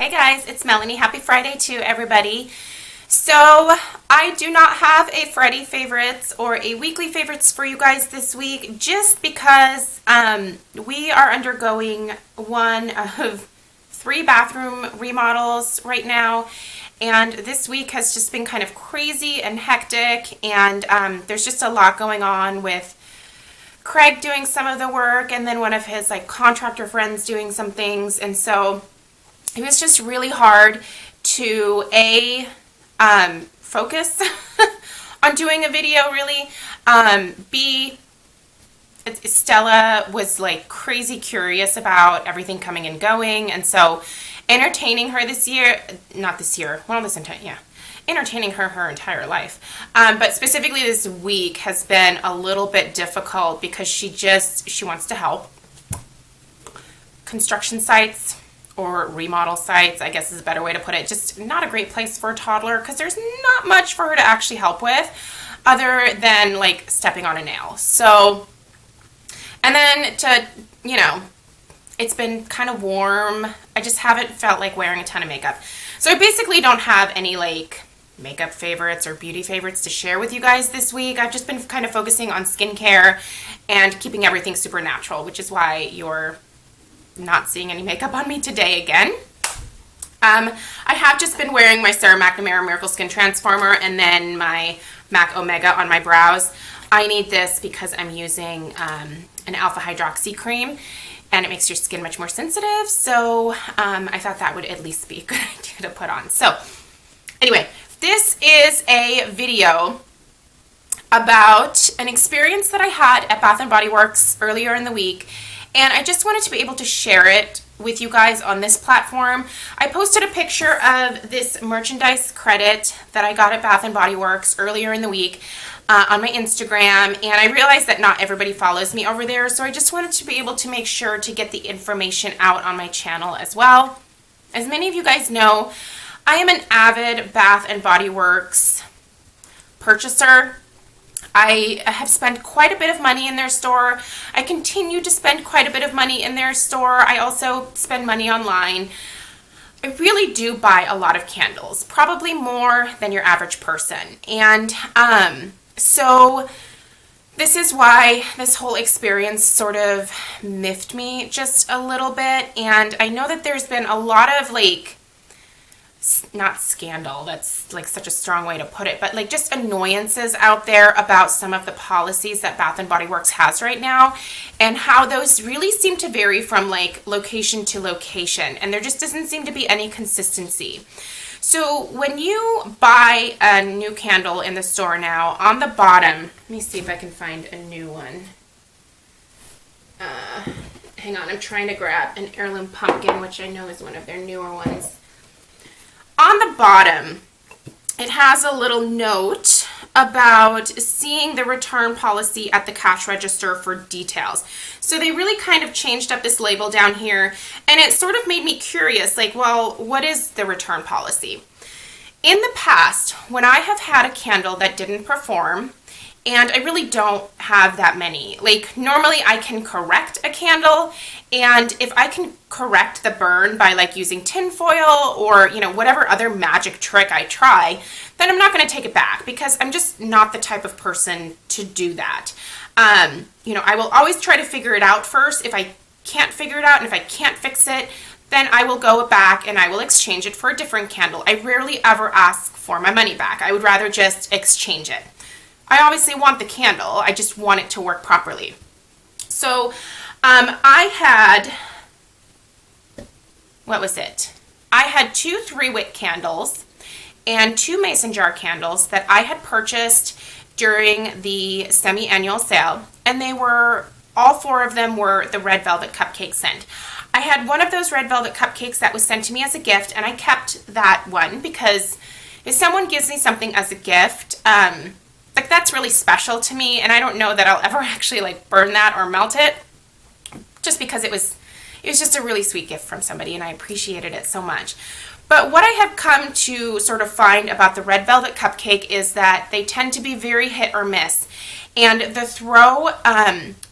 Hey guys, it's Melanie. Happy Friday to everybody. So, I do not have a Friday favorites or a weekly favorites for you guys this week just because we are undergoing one of 3 bathroom remodels right now. And this week has just been kind of crazy and hectic, and there's just a lot going on with Craig doing some of the work and then one of his contractor friends doing some things. And so it was just really hard to focus on doing a video, really. B, Stella was crazy curious about everything coming and going, and so entertaining her entertaining her entire life. But specifically this week has been a little bit difficult because she wants to help. Construction sites or remodel sites, I guess is a better way to put it, just not a great place for a toddler because there's not much for her to actually help with other than stepping on a nail. So, and then it's been kind of warm. I just haven't felt like wearing a ton of makeup. So I basically don't have any makeup favorites or beauty favorites to share with you guys this week. I've just been kind of focusing on skincare and keeping everything super natural, which is why you're not seeing any makeup on me today again. I have just been wearing my Sarah McNamara Miracle Skin Transformer and then my MAC Omega on my brows. I need this because I'm using an alpha hydroxy cream, and it makes your skin much more sensitive. So I thought that would at least be a good idea to put on. So anyway, this is a video about an experience that I had at Bath & Body Works earlier in the week. And I just wanted to be able to share it with you guys on this platform. I posted a picture of this merchandise credit that I got at Bath & Body Works earlier in the week on my Instagram, and I realized that not everybody follows me over there, so I just wanted to be able to make sure to get the information out on my channel as well. As many of you guys know, I am an avid Bath & Body Works purchaser. I have spent quite a bit of money in their store. I continue to spend quite a bit of money in their store. I also spend money online. I really do buy a lot of candles, probably more than your average person. And so this is why this whole experience sort of miffed me just a little bit. And I know that there's been a lot of not scandal, that's such a strong way to put it, but just annoyances out there about some of the policies that Bath & Body Works has right now and how those really seem to vary from location to location, and there just doesn't seem to be any consistency. So when you buy a new candle in the store now, on the bottom, let me see if I can find a new one. Hang on, I'm trying to grab an heirloom pumpkin, which I know is one of their newer ones. On the bottom, it has a little note about seeing the return policy at the cash register for details. So they really kind of changed up this label down here, and it sort of made me curious, well, what is the return policy? In the past, when I have had a candle that didn't perform, and I really don't have that many. Normally I can correct a candle, and if I can correct the burn by using tin foil or, whatever other magic trick I try, then I'm not going to take it back because I'm just not the type of person to do that. I will always try to figure it out first. If I can't figure it out and if I can't fix it, then I will go back and I will exchange it for a different candle. I rarely ever ask for my money back. I would rather just exchange it. I obviously want the candle, I just want it to work properly. So I had, I had 2 3-wick candles and 2 mason jar candles that I had purchased during the semi-annual sale, and all 4 of them were the red velvet cupcake scent. I had one of those red velvet cupcakes that was sent to me as a gift, and I kept that one because if someone gives me something as a gift, that's really special to me, and I don't know that I'll ever actually burn that or melt it, just because it was just a really sweet gift from somebody, and I appreciated it so much. But what I have come to sort of find about the red velvet cupcake is that they tend to be very hit or miss, and the throw,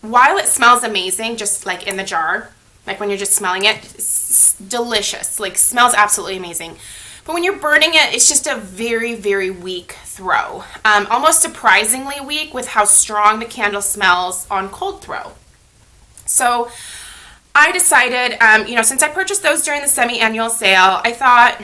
while it smells amazing, just in the jar, Like when you're just smelling it, it's delicious. Like smells absolutely amazing. But when you're burning it, it's just a very, very weak throw. Almost surprisingly weak with how strong the candle smells on cold throw. So I decided, since I purchased those during the semi-annual sale, I thought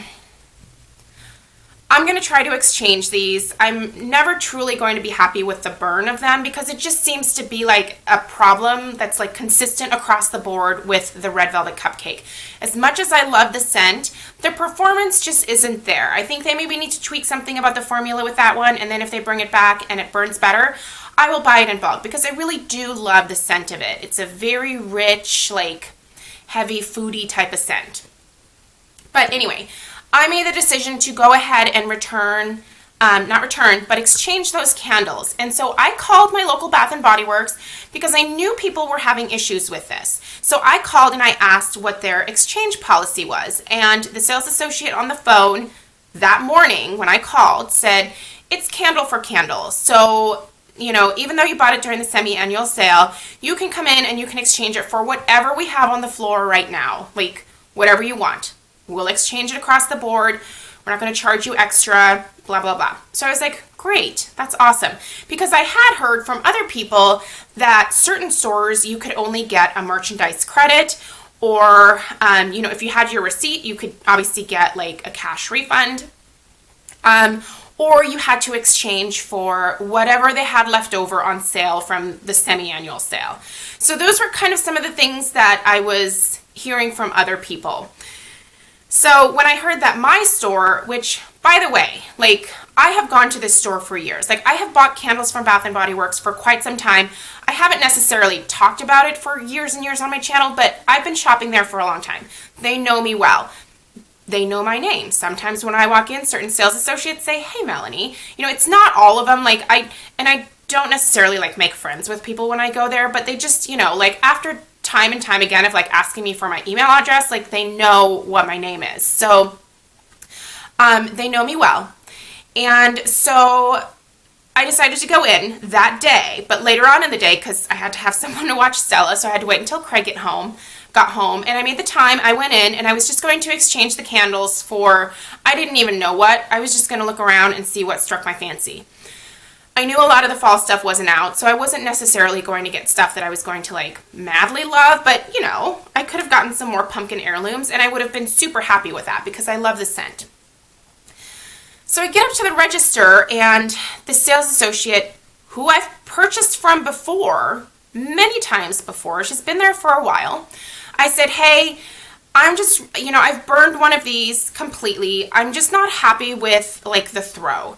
I'm going to try to exchange these. I'm never truly going to be happy with the burn of them because it just seems to be like a problem that's like consistent across the board with the Red Velvet Cupcake. As much as I love the scent, the performance just isn't there. I think they maybe need to tweak something about the formula with that one, and then if they bring it back and it burns better, I will buy it in bulk because I really do love the scent of it. It's a very rich, like heavy foodie type of scent. But anyway, I made the decision to go ahead and exchange those candles. And so I called my local Bath and Body Works because I knew people were having issues with this. So I called and I asked what their exchange policy was. And the sales associate on the phone that morning when I called said, it's candle for candle. So, even though you bought it during the semi-annual sale, you can come in and you can exchange it for whatever we have on the floor right now. Like whatever you want. We'll exchange it across the board. We're not going to charge you extra, blah, blah, blah. So I was like, great, that's awesome. Because I had heard from other people that certain stores, you could only get a merchandise credit, or, if you had your receipt, you could obviously get like a cash refund, or you had to exchange for whatever they had left over on sale from the semi-annual sale. So those were kind of some of the things that I was hearing from other people. So when I heard that my store, which, by the way, like, I have gone to this store for years. Like, I have bought candles from Bath & Body Works for quite some time. I haven't necessarily talked about it for years and years on my channel, but I've been shopping there for a long time. They know me well. They know my name. Sometimes when I walk in, certain sales associates say, hey, Melanie. It's not all of them. Like, I don't necessarily, like, make friends with people when I go there, but they just, like, after time and time again of like asking me for my email address, like they know what my name is. So they know me well. And so I decided to go in that day, but later on in the day, because I had to have someone to watch Stella, so I had to wait until Craig got home, and I made the time. I went in and I was just going to exchange the candles for, I didn't even know what. I was just going to look around and see what struck my fancy. I knew a lot of the fall stuff wasn't out, so I wasn't necessarily going to get stuff that I was going to like madly love, but I could have gotten some more pumpkin heirlooms and I would have been super happy with that because I love the scent. So I get up to the register and the sales associate, who I've purchased from before, many times before, she's been there for a while. I said, hey, I'm just, I've burned one of these completely. I'm just not happy with like the throw.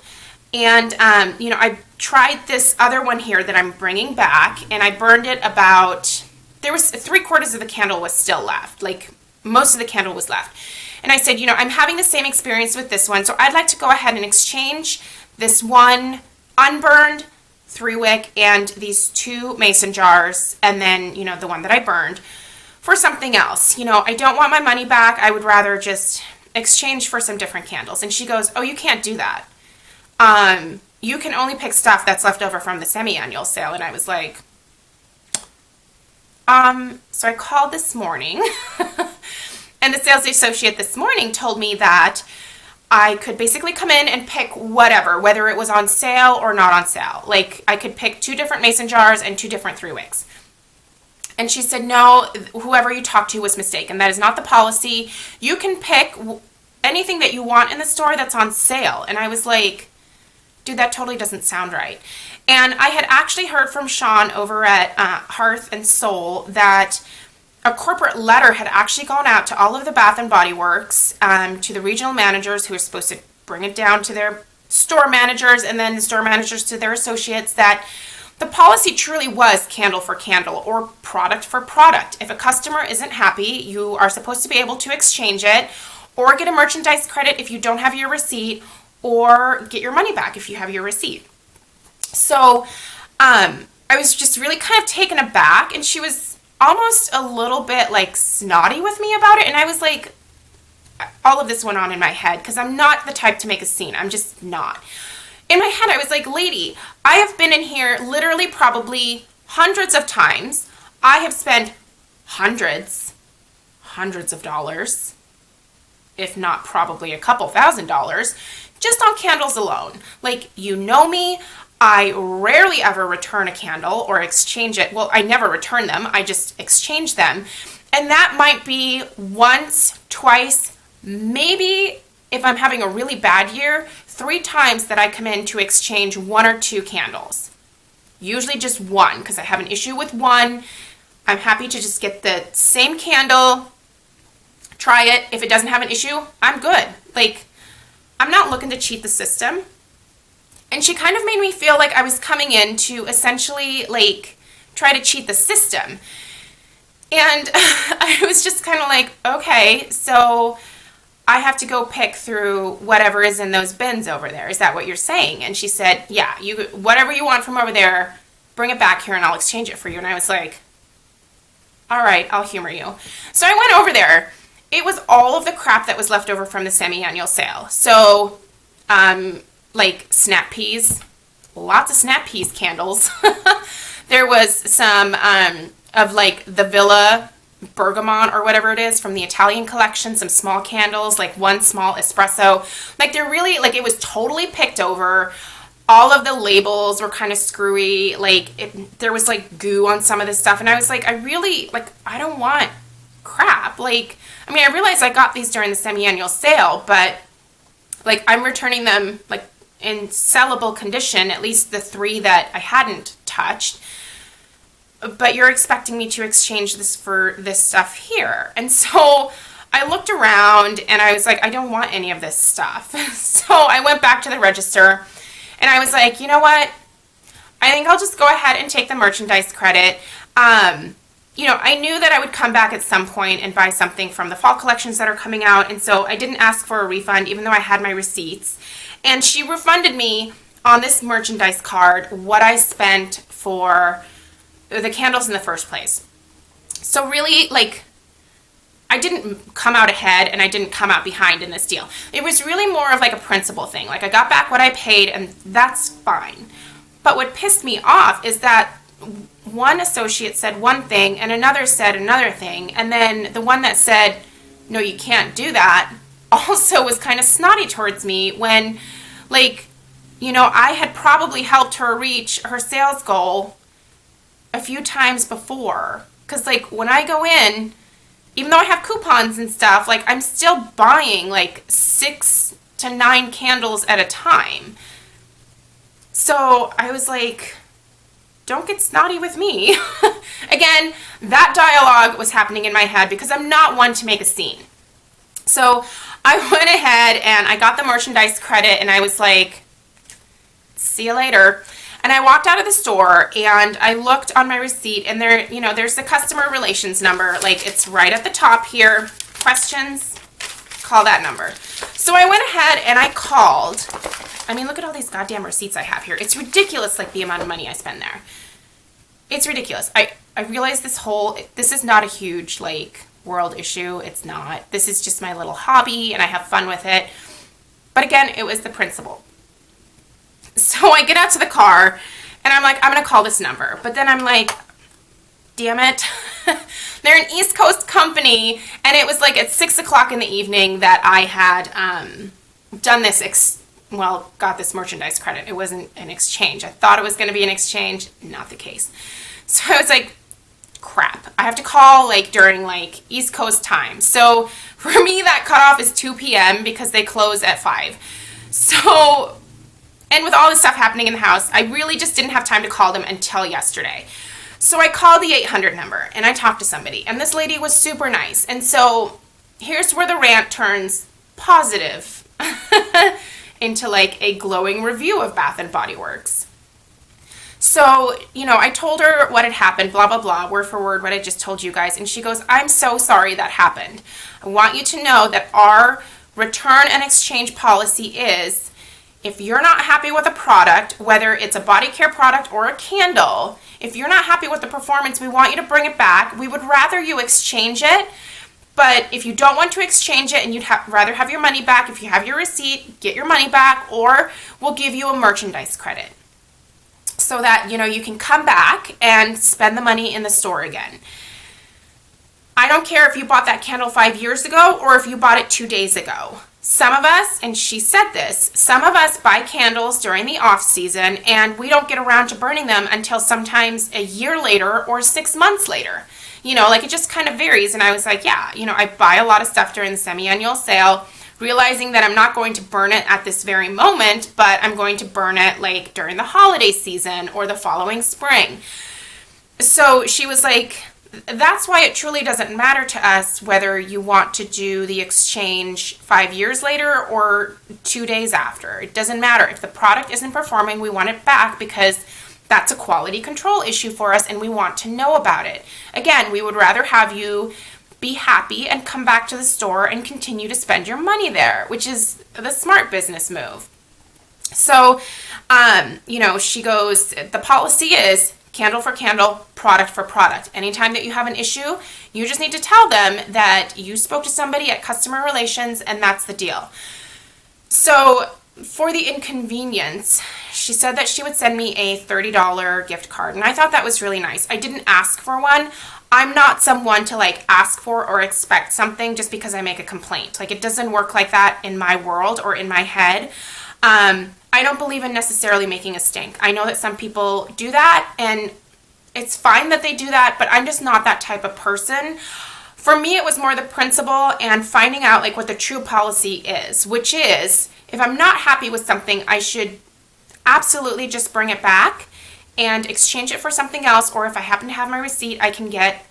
And, I tried this other one here that I'm bringing back, and I burned it there was 3/4 of the candle was still left. Like, most of the candle was left. And I said, I'm having the same experience with this one, so I'd like to go ahead and exchange this one unburned 3-wick and these 2 mason jars, and then, the one that I burned, for something else. I don't want my money back. I would rather just exchange for some different candles. And she goes, oh, you can't do that. You can only pick stuff that's left over from the semi-annual sale. And I was like, so I called this morning and the sales associate this morning told me that I could basically come in and pick whatever, whether it was on sale or not on sale. Like I could pick 2 different mason jars and 2 different 3-wicks. And she said, no, whoever you talked to was mistaken. That is not the policy. You can pick anything that you want in the store that's on sale. And I was like, dude, that totally doesn't sound right. And I had actually heard from Sean over at Hearth and Soul that a corporate letter had actually gone out to all of the Bath and Body Works, to the regional managers who are supposed to bring it down to their store managers, and then the store managers to their associates, that the policy truly was candle for candle or product for product. If a customer isn't happy, you are supposed to be able to exchange it or get a merchandise credit if you don't have your receipt, or get your money back if you have your receipt. So I was just really kind of taken aback, and she was almost a little bit like snotty with me about it. And I was like, all of this went on in my head because I'm not the type to make a scene. I'm just not. In my head, I was like, lady, I have been in here literally probably hundreds of times. I have spent hundreds, hundreds of dollars, if not probably a couple $1,000s, just on candles alone. Like, you know me, I rarely ever return a candle or exchange it. Well, I never return them, I just exchange them. And that might be once, twice, maybe if I'm having a really bad year, 3 times that I come in to exchange 1 or 2 candles. Usually just 1, because I have an issue with 1. I'm happy to just get the same candle, try it. If it doesn't have an issue, I'm good. Like, I'm not looking to cheat the system. And she kind of made me feel like I was coming in to essentially, like, try to cheat the system. And I was just kind of like, okay, so I have to go pick through whatever is in those bins over there. Is that what you're saying? And she said, yeah, you whatever you want from over there, bring it back here and I'll exchange it for you. And I was like, all right, I'll humor you. So I went over there. It was all of the crap that was left over from the semi-annual sale. So, like snap peas, lots of snap peas candles. There was some of like the Villa Bergamot or whatever it is from the Italian collection, some small candles, like 1 small espresso. Like, they're really, like, it was totally picked over. All of the labels were kind of screwy. Like, there was like goo on some of this stuff. And I was like, I really, like, I don't want crap. Like, I mean, I realized I got these during the semi-annual sale, but like, I'm returning them like in sellable condition, at least the 3 that I hadn't touched. But you're expecting me to exchange this for this stuff here. And so I looked around and I was like, I don't want any of this stuff. So I went back to the register and I was like, you know what? I think I'll just go ahead and take the merchandise credit. You know, I knew that I would come back at some point and buy something from the fall collections that are coming out. And so I didn't ask for a refund, even though I had my receipts. And she refunded me on this merchandise card what I spent for the candles in the first place. So really, like, I didn't come out ahead and I didn't come out behind in this deal. It was really more of like a principle thing. Like, I got back what I paid and that's fine. But what pissed me off is that one associate said one thing and another said another thing. And then the one that said, no, you can't do that, also was kind of snotty towards me when, like, you know, I had probably helped her reach her sales goal a few times before. Because, like, when I go in, even though I have coupons and stuff, like, I'm still buying like 6 to 9 candles at a time. So I was like, don't get snotty with me. Again, that dialogue was happening in my head because I'm not one to make a scene. So I went ahead and I got the merchandise credit and I was like, see you later. And I walked out of the store and I looked on my receipt and there, you know, there's the customer relations number. Like, it's right at the top here. Questions? Call that number. So I went ahead and I called. I mean, look at all these goddamn receipts I have here. It's ridiculous, like, the amount of money I spend there. It's ridiculous. I realize this is not a huge, like, world issue. It's not. This is just my little hobby and I have fun with it. But again, it was the principle. So I get out to the car and I'm like, I'm going to call this number. But then I'm like, damn it. They're an East Coast company. And it was like at 6 o'clock in the evening that I had done this, got this merchandise credit. It wasn't an exchange. I thought it was going to be an exchange. Not the case. So I was like, crap. I have to call like during like East Coast time. So for me, that cutoff is 2 p.m. because they close at 5. So, and with all this stuff happening in the house, I really just didn't have time to call them until yesterday. So I called the 800 number and I talked to somebody and this lady was super nice. And so here's where the rant turns positive into like a glowing review of Bath and Body Works. So, you know, I told her what had happened, blah, blah, blah, word for word, what I just told you guys. And she goes, I'm so sorry that happened. I want you to know that our return and exchange policy is, if you're not happy with a product, whether it's a body care product or a candle, if you're not happy with the performance, we want you to bring it back. We would rather you exchange it. But if you don't want to exchange it and you'd rather have your money back, if you have your receipt, get your money back, or we'll give you a merchandise credit so that, you know, you can come back and spend the money in the store again. I don't care if you bought that candle 5 years ago or if you bought it 2 days ago. Some of us, and she said this, some of us buy candles during the off season and we don't get around to burning them until sometimes a year later or 6 months later. You know, like it just kind of varies. And I was like, yeah, you know, I buy a lot of stuff during the semi-annual sale, realizing that I'm not going to burn it at this very moment, but I'm going to burn it like during the holiday season or the following spring. So she was like, that's why it truly doesn't matter to us whether you want to do the exchange 5 years later or 2 days after. It doesn't matter. If the product isn't performing, we want it back because that's a quality control issue for us and we want to know about it. Again, we would rather have you be happy and come back to the store and continue to spend your money there, which is the smart business move. So, you know, she goes, the policy is candle for candle, product for product. Anytime that you have an issue, you just need to tell them that you spoke to somebody at customer relations and that's the deal. So for the inconvenience, she said that she would send me a $30 gift card. And I thought that was really nice. I didn't ask for one. I'm not someone to like ask for or expect something just because I make a complaint. Like it doesn't work like that in my world or in my head. I don't believe in necessarily making a stink. I know that some people do that and it's fine that they do that, but I'm just not that type of person. For me, it was more the principle and finding out like what the true policy is, which is if I'm not happy with something, I should absolutely just bring it back and exchange it for something else. Or if I happen to have my receipt, I can get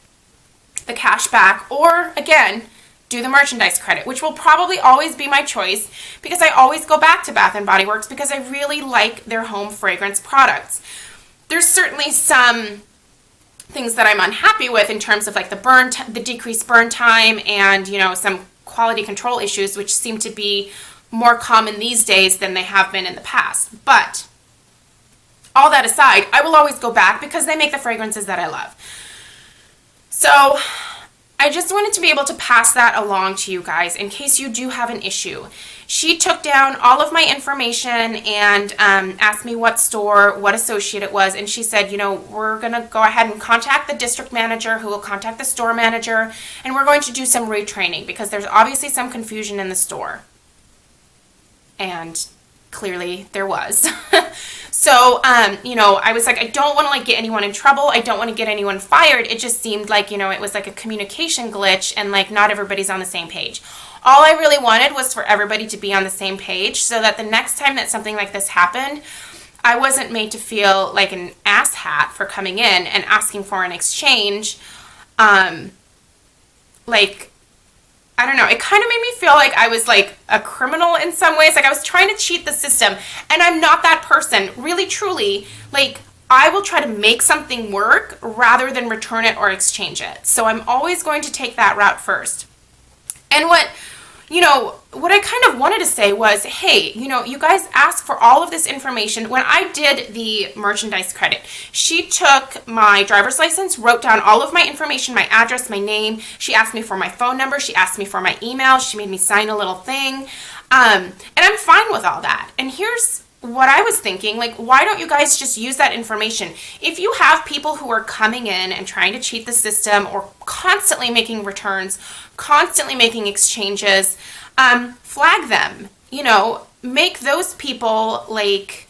the cash back. Or again, do the merchandise credit, which will probably always be my choice because I always go back to Bath & Body Works because I really like their home fragrance products. There's certainly some things that I'm unhappy with in terms of like the decreased burn time and, you know, some quality control issues, which seem to be more common these days than they have been in the past. But all that aside, I will always go back because they make the fragrances that I love. So I just wanted to be able to pass that along to you guys in case you do have an issue. She took down all of my information and asked me what store, what associate it was, and she said, you know, we're going to go ahead and contact the district manager who will contact the store manager, and we're going to do some retraining because there's obviously some confusion in the store. And clearly there was. So, you know, I was like, I don't want to like get anyone in trouble. I don't want to get anyone fired. It just seemed like, you know, it was like a communication glitch and like not everybody's on the same page. All I really wanted was for everybody to be on the same page so that the next time that something like this happened, I wasn't made to feel like an asshat for coming in and asking for an exchange. Like, I don't know, it kind of made me feel like I was like a criminal in some ways. Like I was trying to cheat the system and I'm not that person. Really, truly, like I will try to make something work rather than return it or exchange it. So I'm always going to take that route first. And what I kind of wanted to say was, hey, you know, you guys asked for all of this information. When I did the merchandise credit, she took my driver's license, wrote down all of my information, my address, my name. She asked me for my phone number. She asked me for my email. She made me sign a little thing. And I'm fine with all that. And here's what I was thinking, like, why don't you guys just use that information? If you have people who are coming in and trying to cheat the system or constantly making returns, constantly making exchanges, flag them, you know, make those people like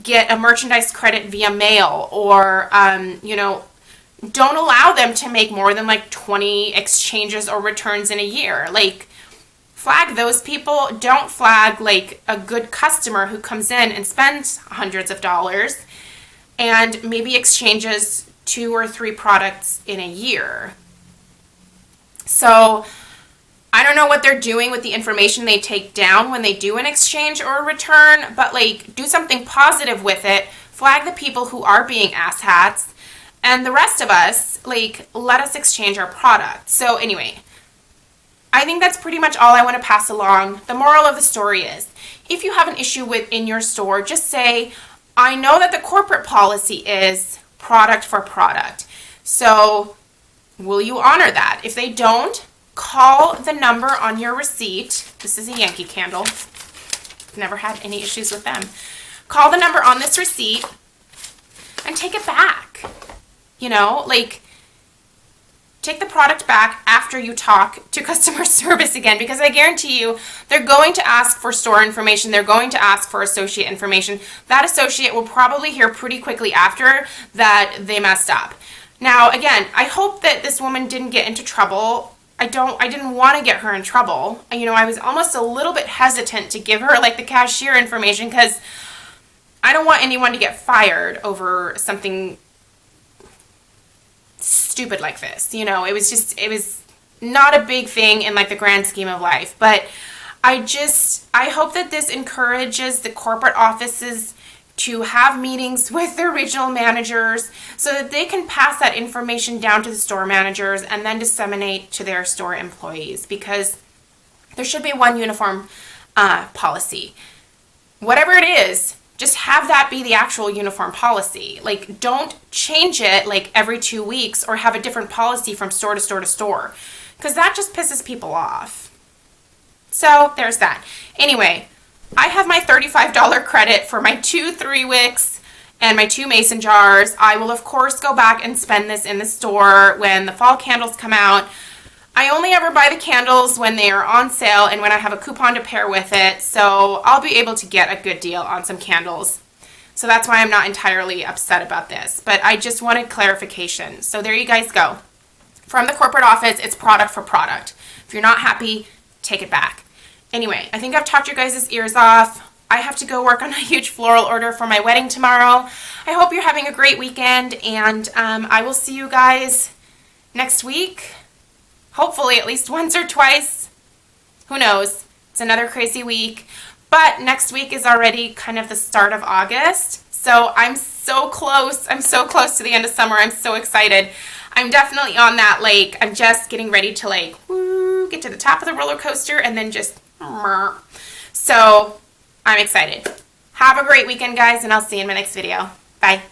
get a merchandise credit via mail or, you know, don't allow them to make more than like 20 exchanges or returns in a year. Like, flag those people. Don't flag like a good customer who comes in and spends hundreds of dollars and maybe exchanges 2 or 3 products in a year. So I don't know what they're doing with the information they take down when they do an exchange or a return, but like do something positive with it. Flag the people who are being asshats, and the rest of us, like, let us exchange our product. So anyway, I think that's pretty much all I want to pass along. The moral of the story is, if you have an issue within your store, just say, I know that the corporate policy is product for product. So will you honor that? If they don't, call the number on your receipt. This is a Yankee candle. Never had any issues with them. Call the number on this receipt and take it back. You know, like, take the product back after you talk to customer service again, because I guarantee you they're going to ask for store information. They're going to ask for associate information. That associate will probably hear pretty quickly after that they messed up. Now, again, I hope that this woman didn't get into trouble. I didn't want to get her in trouble. You know, I was almost a little bit hesitant to give her like the cashier information because I don't want anyone to get fired over something stupid like this. You know, it was not a big thing in like the grand scheme of life, but I hope that this encourages the corporate offices to have meetings with their regional managers so that they can pass that information down to the store managers and then disseminate to their store employees, because there should be one uniform policy. Whatever it is, just have that be the actual uniform policy. Like, don't change it like every 2 weeks or have a different policy from store to store to store, because that just pisses people off. So there's that. Anyway, I have my $35 credit for my 2 3-wicks and my 2 mason jars. I will, of course, go back and spend this in the store when the fall candles come out. I only ever buy the candles when they are on sale and when I have a coupon to pair with it, so I'll be able to get a good deal on some candles. So that's why I'm not entirely upset about this, but I just wanted clarification. So there you guys go. From the corporate office, it's product for product. If you're not happy, take it back. Anyway, I think I've talked your guys' ears off. I have to go work on a huge floral order for my wedding tomorrow. I hope you're having a great weekend, and I will see you guys next week. Hopefully at least once or twice. Who knows? It's another crazy week. But next week is already kind of the start of August. So I'm so close. I'm so close to the end of summer. I'm so excited. I'm definitely on that lake. I'm just getting ready to like, woo, get to the top of the roller coaster and then just, so I'm excited. Have a great weekend, guys, and I'll see you in my next video. Bye.